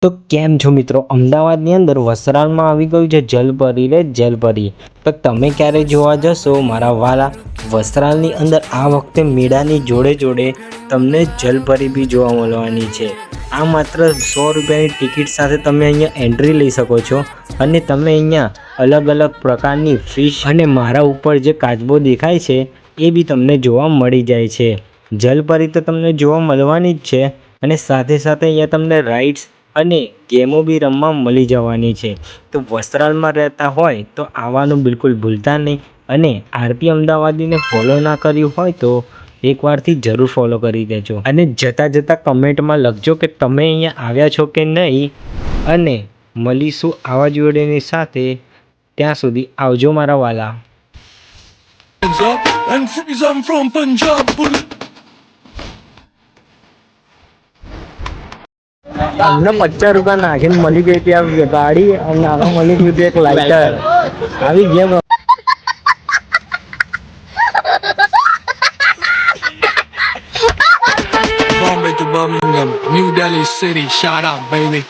તો કેમ છો મિત્રો? અમદાવાદની અંદર વસ્ત્રાલમાં આવી ગયું છે જલપરી રે જલપરી. તો તમે ક્યારે જોવા જશો મારા વાલા? વસ્ત્રાલની અંદર આ વખતે મેળાની જોડે જોડે તમને જલપરી બી જોવા મળવાની છે. આ માત્ર 100 રૂપિયાની ટિકિટ સાથે તમે અહીંયા એન્ટ્રી લઈ શકો છો અને તમે અહીંયા અલગ અલગ પ્રકારની ફિશ અને મારા ઉપર જે કાચબો દેખાય છે એ બી તમને જોવા મળી જાય છે. જલપરી તો તમને જોવા મળવાની જ છે અને સાથે સાથે અહીંયા તમને રાઇડ્સ અને ગેમો બી રમવા મળી જવાની છે. તો વસ્ત્રાલમાં રહેતા હોય તો આવવાનું બિલકુલ ભૂલતા નહીં અને આરપી અમદાવાદીને ફોલો ના કર્યું હોય તો એકવારથી જરૂર ફોલો કરી દેજો અને જતાં જતાં કમેન્ટમાં લખજો કે તમે અહીંયા આવ્યા છો કે નહીં અને મળીશું આવા જ વિડીયોની સાથે. ત્યાં સુધી આવજો મારા વાલા. અમને 50 રૂપિયા નાખીને મળી ગઈ હતી આ ગાડી અને આમાં મળી ગયું હતું એક લાઇટર. આવી game Bombay to Birmingham, New Delhi City, shout out, baby.